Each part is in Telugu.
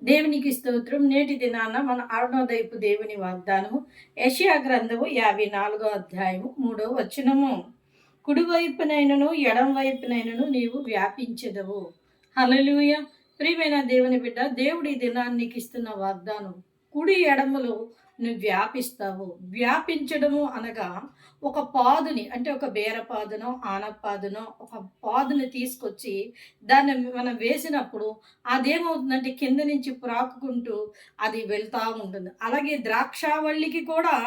దేవునికి స్తోత్రం. నేటి దినాన మన అరుణోదయపు దేవుని వాగ్దానము యెషయా గ్రంథము 54 అధ్యాయము 3 వచనము. కుడివైపునైనను ఎడం వైపునైనను నీవు వ్యాపించెదవు. హల్లెలూయా. ప్రియమైన దేవుని బిడ్డ, దేవుడి దినాన్ని నీకు ఇస్తున్న వాగ్దానం. కుడి ఎడమలు నువ్వు వ్యాపిస్తావు. వ్యాపించడము అనగా ఒక పాదుని, అంటే ఒక బేరపాదునో ఆనపాదునో ఒక పాదుని తీసుకొచ్చి దాన్ని మనం వేసినప్పుడు అదేమవుతుందంటే కింద నుంచి ప్రాకుకుంటూ అది వెళ్తా ఉంటుంది. అలాగే ద్రాక్షావల్లికి కూడా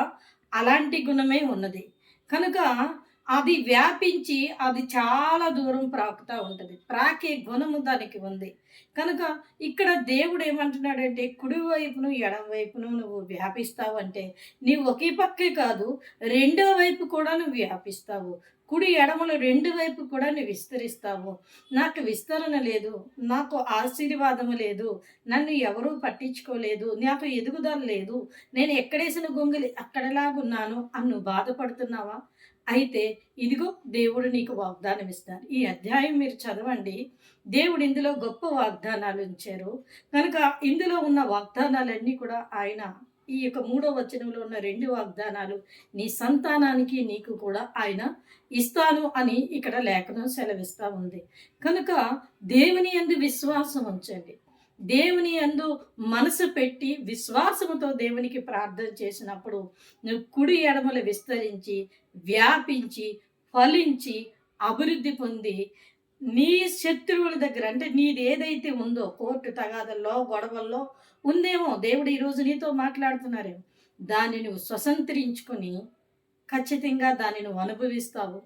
అలాంటి గుణమే ఉన్నది. కనుక అది వ్యాపించి అది చాలా దూరం ప్రాకుతా ఉంటది. ప్రాకే గుణము దానికి ఉంది. కనుక ఇక్కడ దేవుడు ఏమంటున్నాడంటే, కుడివైపును, ఎడమ వైపును నువ్వు వ్యాపిస్తావంటే, నీవు ఒకే పక్కే కాదు, రెండో వైపు కూడా నువ్వు వ్యాపిస్తావు. కుడి ఎడమలు 2 వైపు కూడా నువ్వు విస్తరిస్తావు. నాకు విస్తరణ లేదు, నాకు ఆశీర్వాదము లేదు, నన్ను ఎవరూ పట్టించుకోలేదు, నాకు ఎదుగుదల లేదు, నేను ఎక్కడేసిన గొంగలి అక్కడలాగున్నాను అని నువ్వు బాధపడుతున్నావా? అయితే ఇదిగో దేవుడు నీకు వాగ్దానం ఇస్తాడు. ఈ అధ్యాయం మీరు చదవండి. దేవుడు ఇందులో గొప్ప వాగ్దానాలు ఉంచారు. కనుక ఇందులో ఉన్న వాగ్దానాలన్నీ కూడా ఆయన ఈ యొక్క 3వ వచనంలో ఉన్న 2 వాగ్దానాలు నీ సంతానానికి నీకు కూడా ఆయన ఇస్తాను అని ఇక్కడ లేఖనం సెలవిస్తా ఉంది. కనుక దేవుని యందు విశ్వాసం ఉంచండి. దేవుని యందు మనసు పెట్టి విశ్వాసముతో దేవునికి ప్రార్థన చేసినప్పుడు నువ్వు కుడి ఎడమలు విస్తరించి, వ్యాపించి, ఫలించి, అభివృద్ధి పొంది, నీ శత్రువుల దగ్గర, అంటే నీది ఏదైతే ఉందో కోర్టు తగాదల్లో గొడవల్లో ఉందేమో, దేవుడు ఈరోజు నీతో మాట్లాడుతున్నారేమో, దాన్ని నువ్వు స్వతంత్రించుకొని ఖచ్చితంగా దాన్ని నువ్వు అనుభవిస్తావు.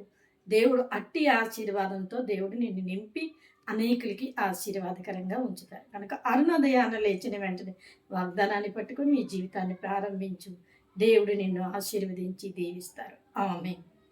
దేవుడు అట్టి ఆశీర్వాదంతో దేవుడు నిన్ను నింపి అనేకులకి ఆశీర్వాదకరంగా ఉంచుతారు. కనుక అరుణోదయాన లేచిన వెంటనే వాగ్దానాన్ని పట్టుకొని నీ జీవితాన్ని ప్రారంభించు. దేవుడు నిన్ను ఆశీర్వదించి దీవిస్తారు. ఆమేన్.